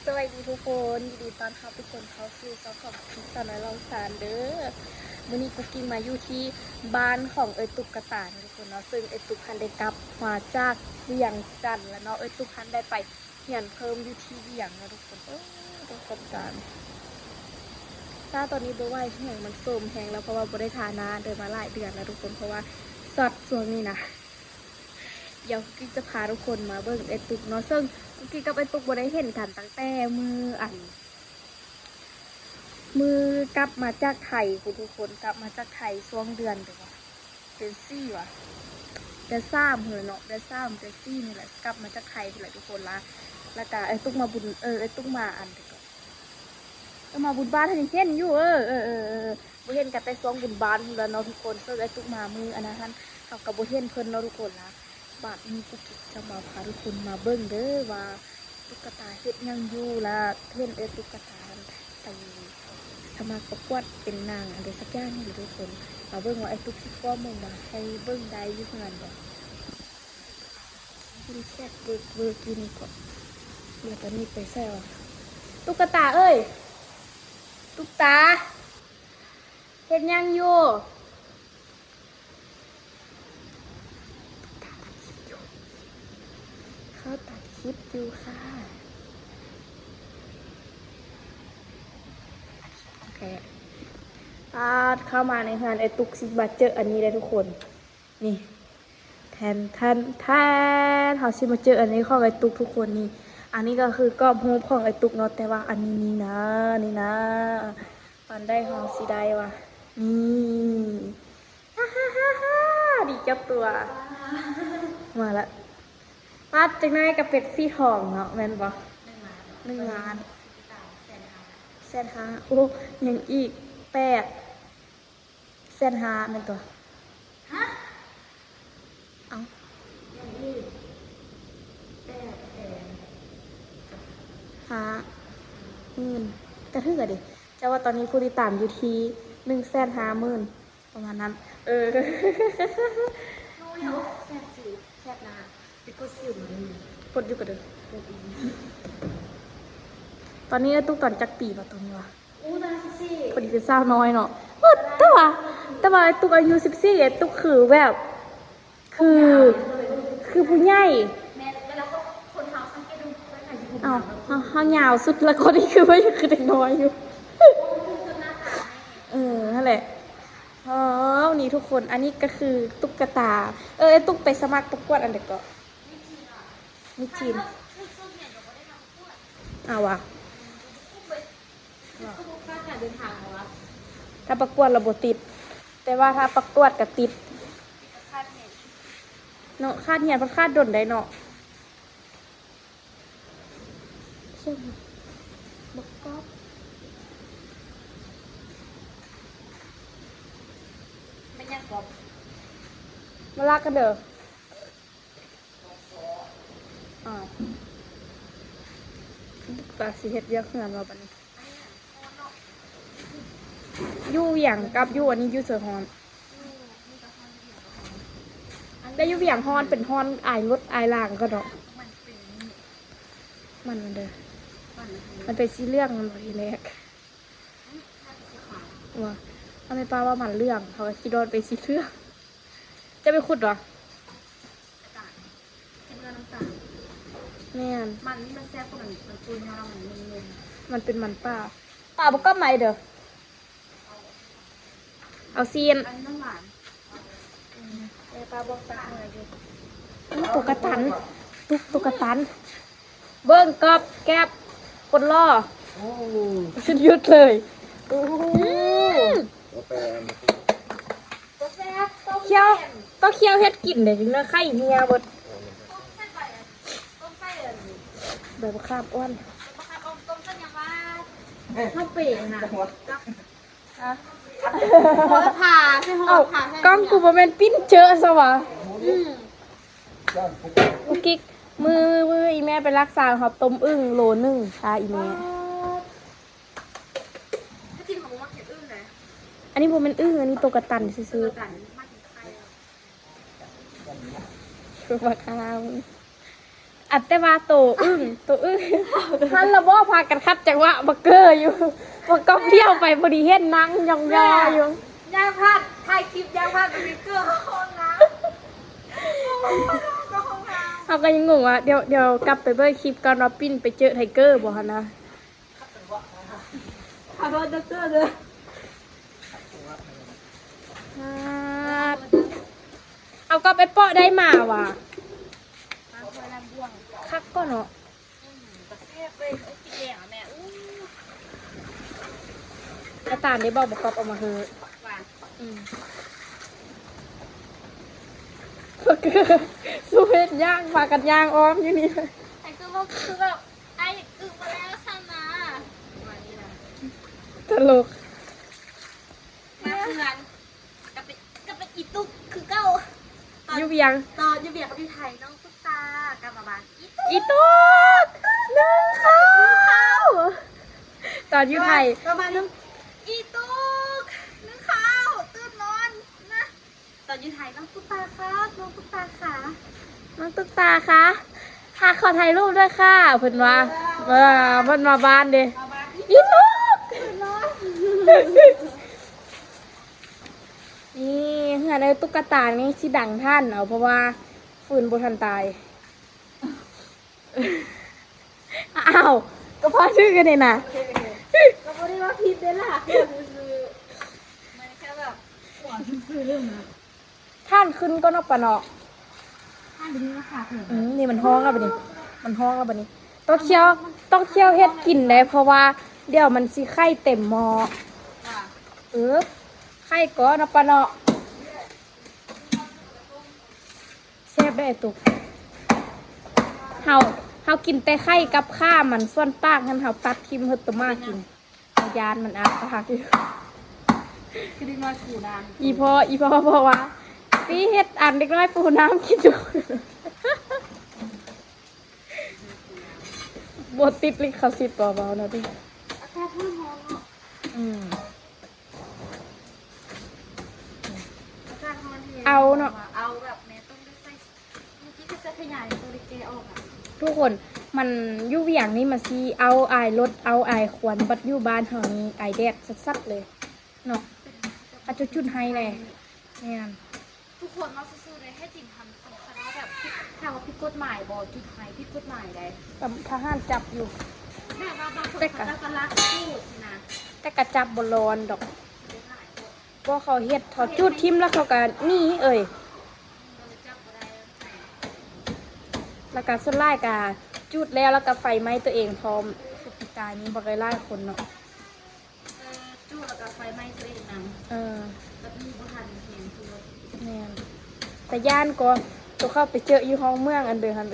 สวัสดีทุกคนยินดีต้อนรับทุกคนเข้าสู่ช่องของพิตอนเราสารเด้อวันนี้กุ๊กกิ้งมาอยู่ที่บ้านของตุ๊กตาทุกคนเนาะซึ่งตุ๊กคันได้กลับมาจากเวียงจันทร์แล้วเนาะตุ๊กคันได้ไปเรียนเพิ่มอยู่ที่เวียงนะทุกคนทุกคนกันถ้าตอนนี้บ่ไหวแห้งมันโสมแห้งแล้วเพราะว่าบ่ได้ทานาเดินมาหลายเดือนแล้วทุกคนเพราะว่าสดช่วงนี้นะเดี๋ยวกิ๊กจะพาทุกคนมาเบิ่งตุ๊กเนาะซึ่งกิ๊กกับตุ๊กบ่ได้เห็นกันตั้งแต่มือกลับมาจากไทยคุณทุกคนกลับมาจากไทยช่วงเดือนเดือนสี่วะเดือนสามเหรอเนาะเดือนสามเดือนสี่นี่แหละกลับมาจากไทยนี่แหละทุกคนละแล้วก็ตุ๊กมาบุญตุ๊กมาอันเดียวก็มาบุญบ้านท่านเห็นอยู่บ่เห็นกันแต่ช่วงบุญบ้านแล้วเนาะทุกคนซึ่งตุ๊กมามืออันนั้นเขากับบ่เห็นเพิ่นเนาะทุกคนละบาดนี้กุ๊กจะมาพาทุกคนมาเบิ่งเด้อว่าตุ๊กตาเฮ็ดยังอยู่ละเพื่อนตุ๊กตาไปทำมาประกวดเป็นนางอะไรสักอย่างนี่ทุกคนมาเบิ่งว่าตุ๊กซิฟ้อมึงมาให้เบิ่งได้ยุ่งงานบ่ดูแค่เบิกกินก่อนเดี๋ยวตอนนี้ไปแซวตุ๊กตาเอ้ยตุ๊กตาเฮ็ดยังอยู่เขาตัดคลิปอยู่ค่ะโอเคเข้ามาในงานตุ๊กซิบัตเจออันนี้เลยทุกคนนี่แทนเขาชิมาเจออันนี้ของตุ๊กทุกคนนี่อันนี้ก็คือกรอบรูปของตุ๊กเนาะแต่ว่าอันนี้นี่นะตอนได้ของสีได้ว่ะนี่ดีจับตัวมาละมาจากไหนกับเป็ดสีทองเนาะแม่นบ่1 ล้าน150,000โอ้ยังอีก850,000แม่นตัวฮะเอายังอีก850,000กระทือกดิแต่ว่าตอนนี้ผู้ติดตามอยู่ที่150,000ประมาณนั้นรู้อยู่แซ่บสิแซ่บนะไปกดสิวมาเลยกดอยู่กันเด้อตอนนี้ตุ๊กตอนจักปีป่ะตอนนี้วะตอน14คนนี้คือสาวน้อยเนาะแต่ว่าตุ๊กอายุ14ตุ๊กคือแบบคือผู้ใหญ่เวลาคนเฮาสังเกตดูเขายาวสุดแล้วคนนี้คือว่าคือเด็กน้อยอยู่นั่นแหละวันนี้ทุกคนอันนี้ก็คือตุ๊กตาตุ๊กไปสมัครประกวดอันเด็กก็มิจีนว่ะถ้าประกวดระบบติดแต่ว่าถ้าประกวดกับติดเนาะคาดเหียนเพราะคาดดนได้เนาะเชื่อมบกก๊อบไม่ยังกรอบมาลากกันเด้อปลาสีเห็ดเยอะขนาดเราบันนี้ยู่อย่างกับยู่อันนี้ยู่เสือฮอนได้ยู่อย่างฮอนเป็นฮอนอายรถอายล่างก็เนาะมันเด้อมันเป็นสีเรื่องมันทีแรกว่าทำไมป้าว่ามันเรื่องเขาคิดโดนเป็นสีเรื่องจะไปขุดหรอแม่นมันนี่มันแซ่บกว่ามันปูนเรามันเป็นมันป้าบอกก็ไม่เด้อเอาซีนอันน้ำหวานปลาบอกตักมาอยู่ตุกตันตุกตันเบิ้งกอบแก๊บคนล่อชุดยุดเลยเคี้ยวต้องเคี้ยวเฮ็ดกลิ่นเดี๋ยวจึงเนื้อไข่เฮียบดแบบข้ามอ้วนข้าวเป๋นะผ่าใช่ไหมกล้องกูประมาณปิ้นเจอสวะกุ๊กกิ๊กมืออีแม่ไปรักษาครับต้มอึ่งโลนึงอีแม่ถ้าจริงของมันเก็บอึ่งไหนอันนี้ผมเป็นอึ่งอันนี้ตัวกระตันซื้อคือว่าข้าว อัตแต่ว่าโตอึ้งท่านละบ่พากันคัดจังหวะบักเกอร์อยู่บักก็เที่ยวไปบริเฮ็ดนั่งยองยออยู่ย่างพลาดถ่ายคลิปย่างพลาดเป็นเกลือห้องน้ำก็ห้องน้ำเอาก็ยังงงว่าเดี๋ยวกลับไปเบิ่งคลิปก่อนว่าปิ้นไปเจอไทเกอร์บ่หั่นนะขับรถเกลือเลยเอาก็ไปเปาะได้มาว่ะคักก็เนาะกระตานได้บอกกอบเอามาเฮอสู้เฮ็ดย่างมากันย่างอ้อมอยู่นี่ไอ้คือแบบไอ้อึมาแล้วสันนะตลกมาเพื่อนกับเป็นอีตุกคือเก้ายูเบียงตอนยูเบียงกับพี่ไทยน้องตุ๊กตากลับมาบ้านอีตุกนึ่งข้าวตอนยูไทยประมาณนึงอีตุกนึ่งข้าวตื่นนอนนะตอนยูไทยน้องตุ๊กตาครับน้องตุ๊กตาค่ะน้องตุ๊กตาคะค่ะขอถ่ายรูปด้วยค่ะเพิ่นว่าเพิ่นมาบ้านเด้อีตุกนี่เฮือนไอ้ตุ๊กตานี่สิดังท่านเอาเพราะว่าฝืนบ่ทันตายอ้าวก็พอชื่อกันนี่นะก็ไม่ได้ว่าผิดเลยล่ะคนคือมันแค่แบบหัวซื่อเรื่องนะท่านขึ้นก็นอกปะเนาะท่านนี้ราคาเถนี่มันห้องแล้วบัดนี้มันห้องแล้วบัดนี้ต้องเคี่ยวเฮ็ดกินได้เพราะว่าเดี๋ยวมันสิไข่เต็มหม้อไข่ก็นอกปะเนาะแซ่บได้ตุกเฮากินแต่ไข่กับข้ามันส่วนปากงั้นเฮาตัดทิมเฮ็ดตะมากินยานมันอาปากอยู่คือเด็กน้อยปูน้ำอีพ่อบอกว่าพี่เฮ็ดอันเด็กน้อยปูน้ำกินอยู่บทติดลิขสิทธิ์เบาๆนะพี่อากาศร้อนเนาะอากาศร้อนเอาเนาะเอาแบบแม่ต้องได้ใส่เมื่อกี้ก็จะขยายตัวเล็กๆออกทุกคนมันยู่เวียงนี่มาซีเอาไอรถเอาไอควันบัดยู่บ้านเฮานี่ไอแดดสัดๆเลยเนาะอาจจะจุดไฮเลยเนี่ยทุกคนมาซื้อเลยให้จริงทำคณะแบบถ้าว่าผิดกฎหมายบ่จุดไฮผิดกฎหมายได้ทหารจับอยู่แม่บางคนเขารักพูดนะแต่กระจับบอลลอนดอกเพราะเขาเฮ็ดเขาจุดทิมแล้วเขาก็นี่แล้วก็สุดไล่กาจุดแล้วก็ไฟไหม้ตัวเองพร้อมสุดตายนี้บอกไล่คนเนาะจุดแล้วก็ไฟไหม้ตัวเองนั่งแล้วมีบุหันเห็นคือเนี่ยแต่ย่านก็ตัวเข้าไปเจออยู่ห้องเมืองอันเดิมหัน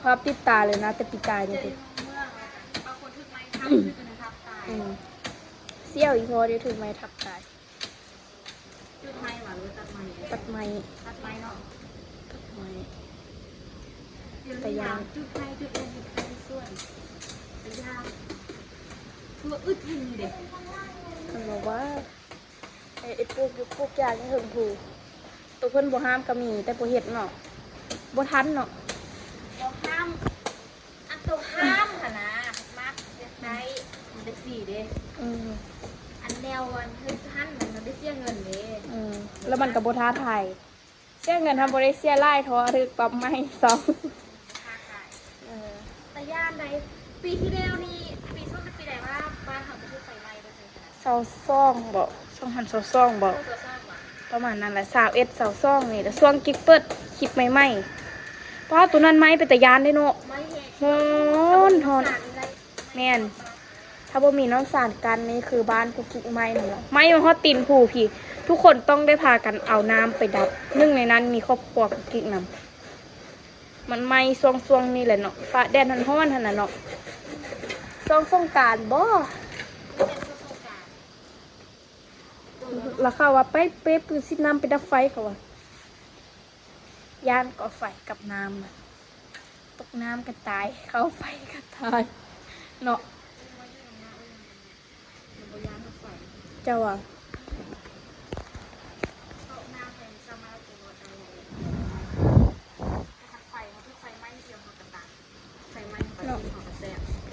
ภาพติดตาเลยนะแต่ปีกายนี่ติดบางคนถึงไม้ทับคือทับตายเสี่ยวอีพอเดี๋ยวถึงไม้ทับตายจุดไม้หวานหรือตัดไม้ตัดไม้เนาะตัดไม้แต่ยางจุดไม้จุดเอ็นจุดไม้ส่วนแต่ยางคืออึดหินเด็กเขาบอกว่าไอ้ปลูกยางนี่ถึงถูกตัวเพิ่นบ่ห้ามก็มีแต่บ่เฮ็ดเนาะบ่ทันเนาะบ่ห้ามอันตัวห้ามค่ะนะมักได้ได้สี่เด้อันแนววันเฮ็ดทันมันได้เสียเงินเด้แล้วมันก็บ่ท้าทายเสียเงินทำบ่ได้เสียหลายท้อถึกปรับไม่ซ้ำแต่ย่านใดปีที่แล้วนี่ปีช่วงปีใดว่าบ้านเขาจะไฟไหม้บ่ใช่ค่ะ22บ่2022บ่ประมาณนั้นแหละ21 22นี่แต่ช่วงกิ๊กเปิดคลิปใหม่ๆเพราะตัวนั้นไม้เป็นตะยานได้เนาะฮอนแม่นถ้าบ่มีน้องสารกันนี่คือบ้านกูกิ๊กไม้นี่เนาะไม้มันฮอดตีนผู้พี่ทุกคนต้องได้พากันเอาน้ำไปดับหนึ่งในนั้นมีครอบครัวกูกิ๊กนำมันไม้ช่วงนี่แหละเนาะฟ้าแดดร้อนๆหั่นน่ะเนาะสงกรานต์บ่แล้วเขาว่าไปปืนซิดน้ำไปดับไฟเขาว่าย่านก็ไฟกับน้ำตกน้ำก็ตายเข้าไฟก็ตายเนาะเจ้าว่ะ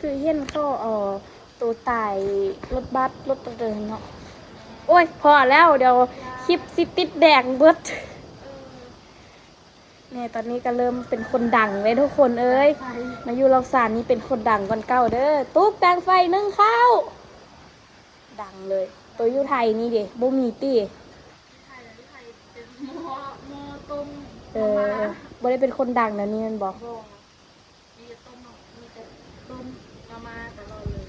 คือเห็นเขาตัวตายรถบัสรถเดินเนาะโอ้ยพอแล้วเดี๋ยวคลิปสิติดแดงเบิดเนี่ยตอนนี้ก็เริ่มเป็นคนดังเลยทุกคนเอ้ยมาอยู่ลอกสานนี่เป็นคนดังก่อนเก่าเด้อตุ๊กแปลงไฟนึ่งข้าวดังเลยตัวอยู่ไทยนี่เด้บ่มีตี้บ่ได้เป็นคนดังนะนี่มันบอกมีแต่ต้มมีแต่ต้มมาตลอดเลย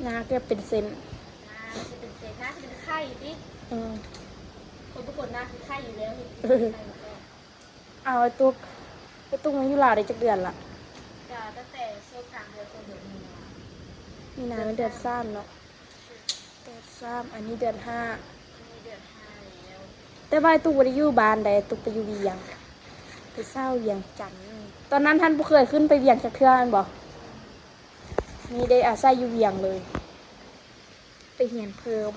นาแกเป็นเซน น่าจะเป็นเศษน่าจะเป็นไข่ดิคนทุกคนน่าคือไข่อยู่แล้วนี่ เอาไอ้ตุ๊กมาอยู่ลาวได้จักเดือนละ จะตั้งแต่ช่วงกลางเดือนจนเดือนมีนา มีนาเป็นเดือนสามเนาะเดือนสามอันนี้เดือนห้า มีเดือน5แล้ว แต่ว่าไอ้ตุ๊กบ่ได้อยู่บ้านใดตุ๊กไปอยู่เวียงไปเศร้าเวียงจันทน์ตอนนั้นท่านบ่เคยขึ้นไปเวียงจักเทื่อนั่นบ่นี่ได้อาศัยอยู่เวียงเลย ไปเรียนเพิ่ม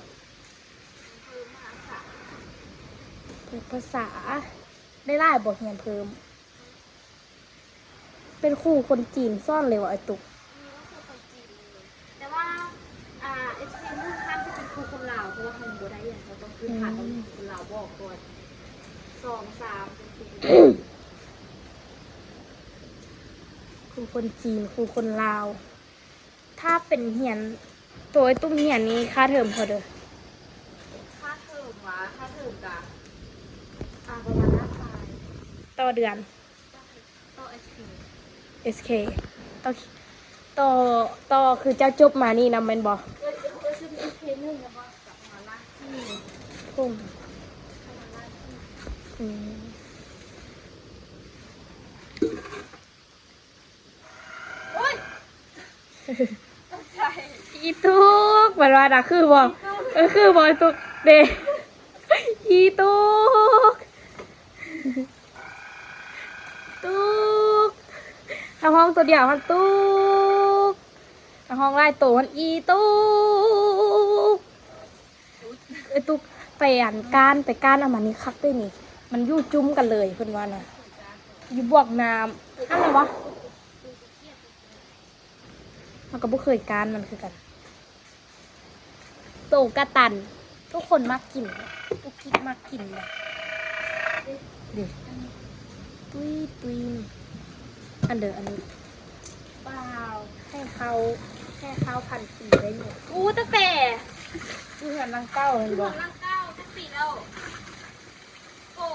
ภาษาได้หลายบ่เรียนเพิ่ม เป็นครูคนจีนซ่อนเลยว่ะไอ้ตุ๊ก แต่ว่าเอสพีมุ่งข้ามที่เป็นครูคนลาวเพราะว่าเขาบ่ได้อย่างเขาต้องขึ้นผ่านต้องคนลาวบอกก่อน2 3เป็น ครูคนจีนครูคนลาว ถ้าเป็นเรียนตัวไอ้ตุ๊กเรียนนี้ค่าเทอมเท่าเด้อ ค่าเทอมวะค่าเทอมกะประมาณ5,000 ต่อเดือน ต่อเอสพี SK ต่อต่อคือเจ้าจบมานี่นะแม่นบ่ ก็จะมีเพลงหนึ่งนะว่ากับมาล่าที่ พุ่ม มาล่าที่ อืม โอ๊ยตกใจ อีตุ๊กบัดว่าน่ะคือบ่คือบ่ตุ๊กเด้อีตุ๊กตุ๊กทางห้องตัวเดียวมันตุ๊กทางห้องไล่ตัวมันอีตุ๊กไอ้ตุ๊กไปการเอามานี่คักด้วยนี่ มันอยู่จุ้มกันเลยเพิ่นว่าน่ะอยู่บวกน้ำอะไรวะมันก็บ่เคยการมันคือกันโตกระตัน ทุกคนมักกินทุกคิดมักกินเลยเด็กตุยอันเดออันนี้ เปล่า ให้เขาพันปีได้หมด อู้ตั้งแต่ คือหันลังเก้าเลย หั บ ว อก ร่างเก้าตั้งปีแล้วโอ้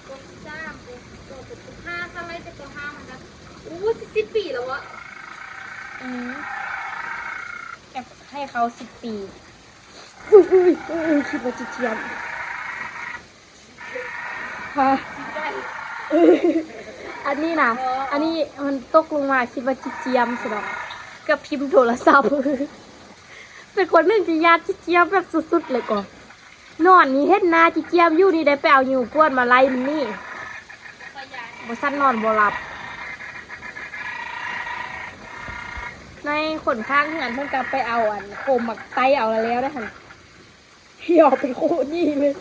ตัวตัว5ถ้าไล่จากตัว5มันจะอู้10 ปีแล้ววะ อืมอยากให้เขา10 ปีอุ้ยคิดว่าจะเทียมฮะอันนี้นะอันนี้มันตกลงมาคิดว่าจิเจียมสิหรอกกับพิมพ์โทรศัพท์เป็นคนหนึ่งที่ยากจิเจียมแบบสุดๆเลยก่อนนอนนี่เฮ็ดนาจิเจียมอยู่นี่ได้ไปเอาอยู่กวนมาไล่มันนี่บ่สั้นนอนบ่หลับในขนข้างที่อันเพิ่งกลับไปเอาอันโคมหมักไตเอาแล้วได้หันเหี่ยวเป็นโคนี่เลย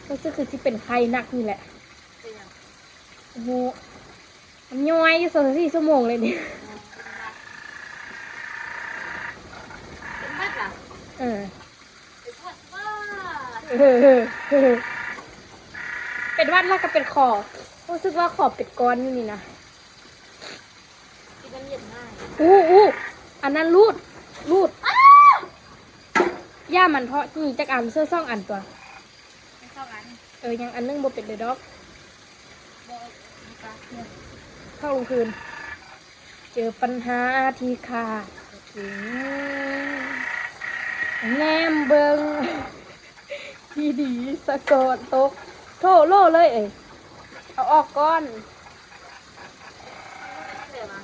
ก็คือที่เป็นไข้หนักนี่แหละโอ้โหมันย้อยอยู่3-4 ชั่วโมงเลยเนี่ย เป็นบัดล่ะ เออ เป็นบัดว่า เป็นวัดแล้วก็เป็นคอรู้สึกว่าขอบเป็นก้อนอยู่นี่นะ กินน้ำเย็นง่าย อู้อันนั้นรูดย่ามันเพราะนี่จักอันเสื้อซ่องอันตัว ไม่เข้ากัน ยังอันนึงบ่เป็นเลยดอก บอกนะคะเนี่ย เข้ากลางคืน เจอปัญหาที่ขาดถึงแนมเบิงที่ดีสะกดตกโทโลเลยเอาออกก้อน เดี๋ยวมา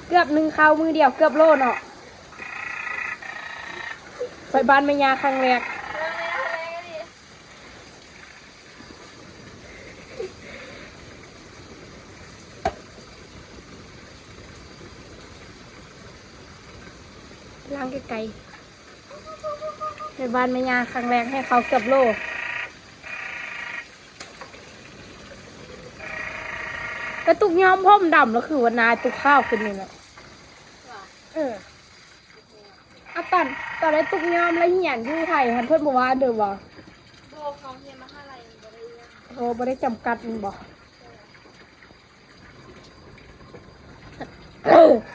เกือบ1ข้าวมือเดียวเกือบโลเนาะไปบ้านแม่ยาครั้งแรกล้างไกลๆ บ้านแม่ยาครั้งแรกให้เขาเกือบโลกระตุกย้อมพ่อมดำแล้วคือวันนาตุกข้าวขึ้นนี่แหละเอาตอนได้ตุกย้อมแล้วเหียนอยู่ไทยฮันเพิ่นบอกว่าเด้อบ่ โบเขาเรียนมหาลัยบ่ได้เรียน โอ้บ่ได้จำกัดมันบ่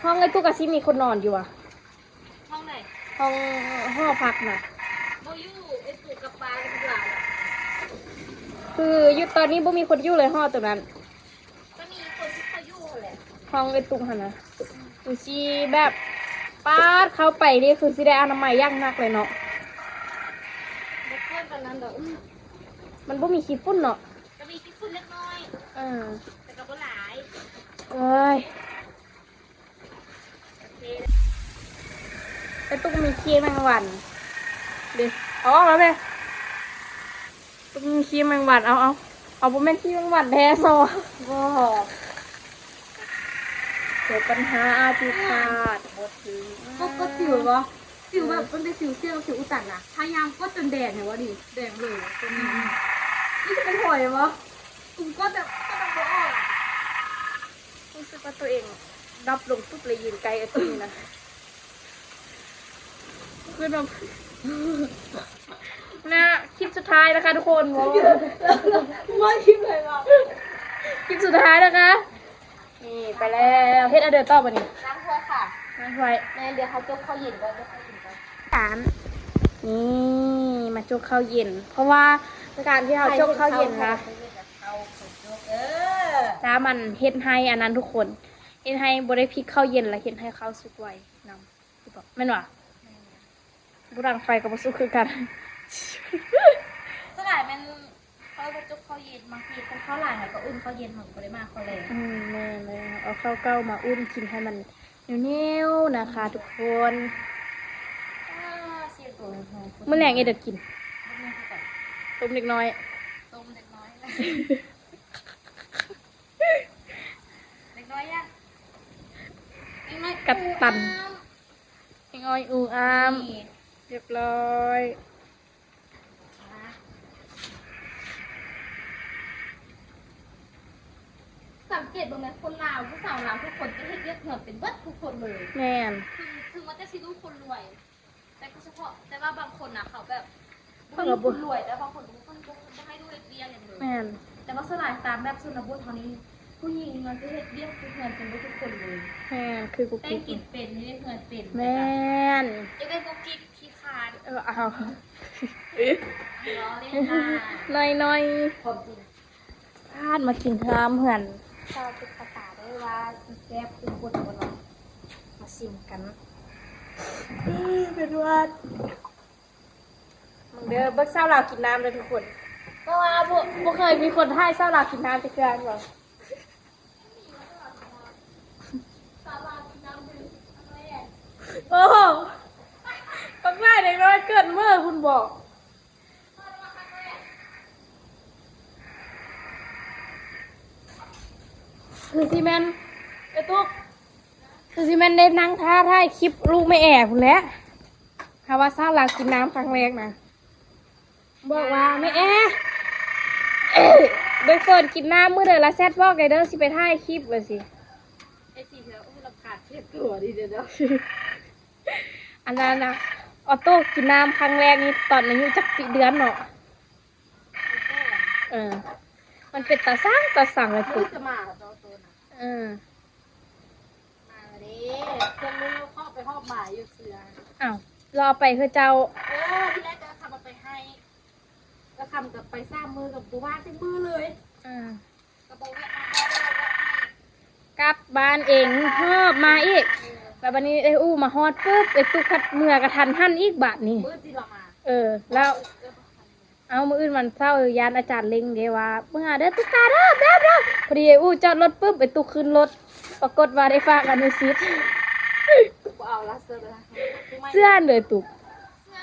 ห้องไอ้ตุกกะสิมีคนนอนอยู่อ่ะ ห้องไหน ห้องห้อพักน่ะ โบอยู่ไอ้ปู่กับปลากับหลาน คืออยู่ตอนนี้บ่มีคนอยู่เลยห้อตัวนั้น ก็มีคนที่เขาอยู่แหละ ห้องไอ้ตุกหั่นน่ะคือสิแบบปาดเข้าไปนี่คือสิได้อนามัยอย่างหนักเลยเนาะ บ่เพื่อนกันนั้นดอก มันบ่มีขี้ฝุ่นเนาะ ก็มีที่ฝุ่นเล็กน้อย แต่ก็บ่หลาย เอ้ย โอเค ไอ้ตุกมีขี้แมงวันเดี๋ยวเอาออกแล้วแม่ตุกมีขี้แมงวันเอาบ่แม่นขี้แมงวันแท้ซอบ่เกิดปัญหาอาทิตย์บ่ถึง ก็สิวบ่สิวแบบมันเป็นสิวเซี่ยวสิวอุดตันน่ะพยายามก็จนแดงเนี่ยวะดิแดงเลยจนนี่จะเป็นหอยบ่กูก็แบบก็ต้องบ่ออก รู้สึกว่าตัวเองดับลงปุ๊บเลยยืนไกลไอ้ตุกนี่นะคือแบบนะคลิปสุดท้ายนะคะทุกคนว่าคิดเลยว่ะ คลิปสุดท้ายนะคะนี่ไปแล้วเฮ็ดเอาเดินต่อไปนี่ ล้างถ้วยค่ะ มาไว้ แม่เดี๋ยวเขาจกข้าวเย็นก่อนเดี๋ยวเขากินก่อน นี่มาจกข้าวเย็น เพราะว่าการที่เราจกข้าวเย็นนะ เ จ้ามันเฮ็ดให้อันนั้นทุกคนเฮ็ดให้บ่ได้พริกข้าวเย็นแล้วเฮ็ดให้ข้าวสุกไวนำสิบอกแม่นว่ะบ่ดังไฟกับบ่สุกคือกัน สลายมันเขาไปจกข้าวเย็นบางทีคนข้าวหลายก็อุ่นข้าวเย็นของก็ได้มากเขาเลย แม่เลยเอาข้าวเก้ามาอุ่นกินให้มันเหนียวๆนะคะ ทุกคน เสียตัวหอม มื้อแรงเอ็ดเด็ดกิน ต้มก่อน ต้มเล็กน้อย ต้มเล็กน้อยนะเล็กน้อยยังเล็กน้อย กัดตันเอ็งอ้อยอูอามเรียบร้อย สังเกตตรงนั้นคนลาวผู้สาวลาวทุกคนจะเห็นเรียกเหมือนเป็นเบิดทุกคนเลย แม่น ถึงว่าจะซีดูคนรวย แต่ก็เฉพาะแต่ว่าบางคนนะเขาแบบมีคนรวยแต่บางคนคนจะให้ดูเรียกอย่างเลย แม่น แต่ว่าสลายตามแบบชนบทเท่านี้ ผู้หญิงมันจะเห็นเรียกทุกเงินเป็นทุกคนเลย แม่นคือกุ๊ก เต้น กิ๊ก กินเป็นเรียกเงินเป็น แม่น จะเป็นกุ๊กกิ๊กขี้คาน เอา ล้อเล่นมา น้อย ความจริง ๆพลาดมากินข้าวเหือน ชาวติดภาษาได้ว่าสีแซ่บคือบนบนเรามาชิมกัน เป็นวัดมึงเด้อเบิกเศร้าลาวกินน้ำเลยทุกคนเพราะว่าบ่เคยมีคนให้เศร้าลาวกินน้ำจะเกินหรอโอ้โหปักง่ายเด็กน้อยเกิดเมื่อคุณบอกคือซีเมนไอ้ตุ๊กคือซีเมนได้นั่งท่าถ่ายคลิปลูกไม่แอบคุณแล้วถ้าว่าเศร้าลาวกินน้ำครั้งแรกนะบอกว่าไม่แอบโดยเฟิร์นกินน้ำมื้อเดือนละแซดบอกไกเดอร์สิไปถ่ายคลิปเลยสิ ไอ้สีเธออู้ลำขาดเช็ดตัวดีเดี๋ยว อันนั้นนะออโต้กินน้ำครั้งแรกนี่ตอนอายุจักปีเดือนเนาะมันเป็นตาสั่งเลย ลู ตุ๊ ก ก จะมาตัวตัวนะ มาดิเครื่องมือเข้าไปหอบหมายอยู่เสือ อ้าวรอไปคือเจ้า ที่แรกจะทำมาไปให้แล้วทำกับไปสร้างมือกับบัวที่มือเลยกระบอกแม่เอา กลับบ้านเองหอบมาอีกแล้ววันนี้ไอ้อู้มาฮอดปุ๊บไอ้ตุ๊กขัดเมื่อกระทันหันอีกบาทนี่ มือที่เรามา แล้วเอามืออื่นวันเศร้ายานอาจารย์เล็งเดว่าเมื่อเด้อตุ๊กตาเด้อแบบพอดีไอ้อู้จอดรถปุ๊บไอ้ตุ๊กขึ้นรถปรากฏว่าได้ฝากกันในซิด กูเอาละเสื้อละ เสื้อเลยตุ๊ก เสื้อ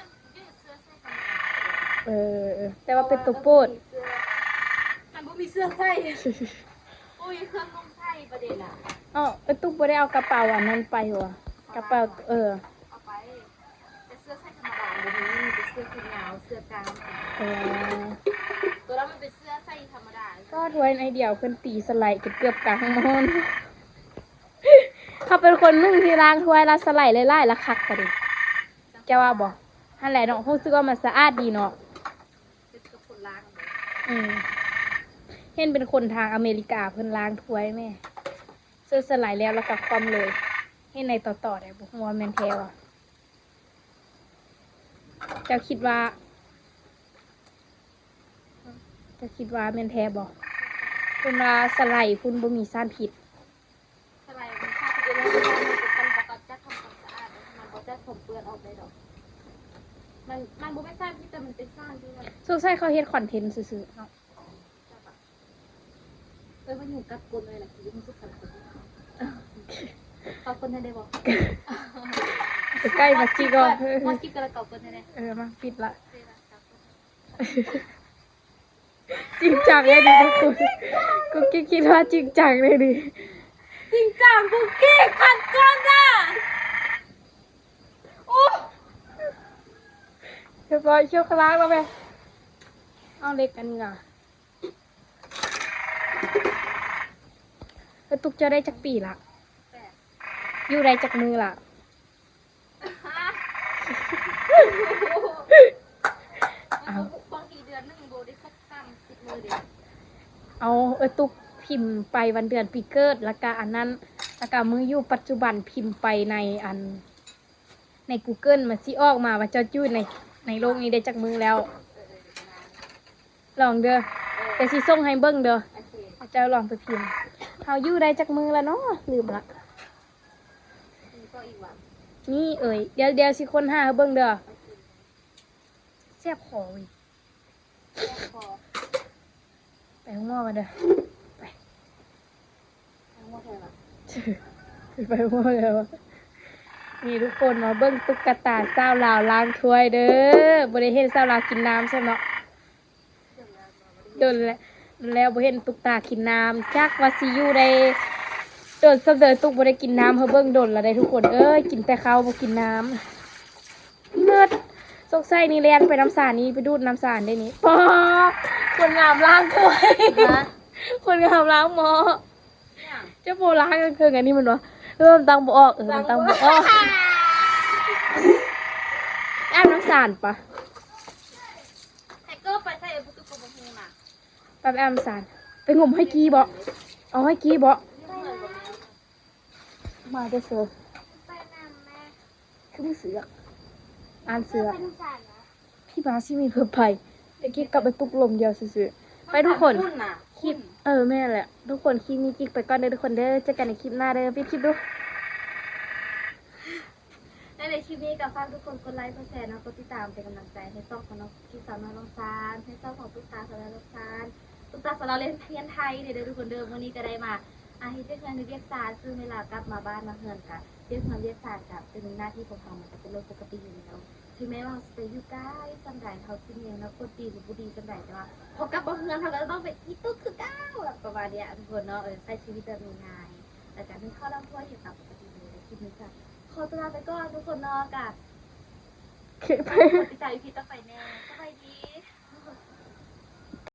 เสื้อใส่กัน แต่ว่าเป็นตัวโปด มันบ่มีเสื้อใส่โอ้ยเครื่องนุ่งใส่ประเด็นอ่ะ อ๋อไอ้ตุ๊กบ่ได้เอากระเป๋าอันนั้นไปวะกระเป๋าเอาไปแต่เสื้อใส่ธรรมดาบ่มีมีแต่ สื้อแขนยาวเสื้อกล้าม เออ ตัวนั้นมันเป็นเสื้อไส้ธรรมดา ก็ถ้วยในเดียวเพิ่นตีสไลด์เกือบกลางมอน เขาเป็นคนนึ่งที่ล้างถ้วยแล้วสไลด์ไล่ๆแล้วคักกะดิจะว่าบ่หั่นแหละเนาะรู้สึกว่ามันสะอาดดีเนาะ เป็นกระปุกล้าง อืมเห็นเป็นคนทางอเมริกาเพิ่นล้างถ้วยแม่ซื้อสไลด์แล้วก็ความเลยเห็นในต่อๆได้บ่ฮู้ว่าแม่นแท้ว่ะเจ้าคิดว่าแม่นแท้บ่เพิ่นว่าสไลด์พุ่นบ่มีสารพิษ สบายมันชาติเดียวแล้วมันบอกกับจัดทำความสะอาดมันบอกจัดผมเปื้อนออกได้ดอกมันบ่ไม่สร้างที่แต่มันเป็นสร้างที่มัน สงสัยเขาเฮ็ดคอนเทนต์ซื่อๆเนาะ มันอยู่กับกลเลยแหละคือมันสุดสันต์เก่าคนได้บอก ไปใกล้มาจิก่อน ว่าคิดกันเก่าคนได้ มาปิดละจริงจังเลยดิทุกคนกูคิดว่าจริงจังเลยดิ จริงจังคุกกี้ขัดกล้องอ่ะโอ้ เรียบร้อยเชี่ยวคลางแล้วไหมเอาเล็กอันนี้ก่อนแล้วตุกจะได้จักปีละอยู่ได้จักมือละ บางทีเดือนนึงโบได้ครบ30 มือเดียว เอาตุกพิมพ์ไปวันเดือนปีเกิดแล้วก็อันนั้นแล้วก็มืออยู่ปัจจุบันพิมพ์ไปใน Google มันสิออกมาว่าเจ้าอยู่ในโลกนี้ได้จักมือแล้ว ลองเด้อแต่สิส่งให้เบิ่งเด้อ โอเค เจ้าลองไปพิมพ์เขาอยู่ได้จักมือแล้วเนาะลืมละ นี่ก็อีกวัน นี่เดี๋ยวสิคนหาให้เบิ่งเด้อแซ่บคอเว้ย พอ ไปข้างนอกกันเด้อ ทั้งหมดเลยว่ะ ไปข้างนอกเลยวะนี่ทุกคนมาเบิ่งตุ๊กตาสาวลาวล้างถ้วยเด้อบ่ได้เห็นสาวลาวกินน้ำใช่เนาะโดนแล้วบ่เห็นตุ๊กตากินน้ำจักว่าสิอยู่ได้โดนซะเด้อตุ๊กบ่ได้กินน้ำเฮาเบิ่งโดนละได้ทุกคนเอ้ยกินแต่ข้าวบ่กินน้ำเลิศสงสัยนี่แล่นไปน้ำสารนี่ไปดูดน้ำสารได้นี่ปอคนงามล้างถ้วย คนงามล้างหม้อเจ้าโบล้างกันคืออันนี้มันวะมันตังบ่ออกมันตังบ่ออกแอบน้ำสารปะ แฮกเกอร์ไปใส่ประตูกระบอกน่ะ ไปแอบน้ำสารไปงมให้กีบ่เอาให้กีบ่มาได้เสือ ไปนำแม่ คือมือเสือกอ่านเสือ เป็นสารนะ พี่บาซิมีเพิ่มไปไอ้กิ๊กกลับไปตุกลมเดียวซื่อๆไปทุกคน คลิปแม่แหละทุกคนคลิปนี้กิ๊กไปก่อนเด้อทุกคนเด้อเจอกันในคลิปหน้าเด้อพี่คลิปดู ในคลิปนี้กับฝากทุกคนกดไลค์กดแชร์นะกดติดตามเป็นกำลังใจให้ช่องของน้องพี่สาวน้องซานให้ช่องของตุ๊กตาสาวน้องซานตุ๊กตาสาวเรียนเพียนไทยเดี๋ยวทุกคนเดิมวันนี้ก็ได้มาให้เจ้าเพื่อนเรียกซานซึ่งเวลากลับมาบ้านมาเฮือนกันเรียกเพื่อนเรียกซานกับเป็นหน้าที่ของเขามันจะเป็นเรื่องปกติอยู่แล้วถึงแม้ว่าจะอยู่ใกล้สำหรับเขาสิ่งเองนะคนดีหรือบุดีสำหรับแต่ว่าพอกลับมาเฮือนเขาก็ต้องเป็นอีตุ๊กคือก้าวประมาณนี้ทุกคนเนาะใช้ชีวิตแบบง่ายๆแต่การที่เข้าร่างทั่วอยู่ตามปกติเลยคลิปนี้จะขอตัวลาไปก่อนทุกคนเนาะกับ คลิป ติดตามอีพีต่อไปแน่สบายดี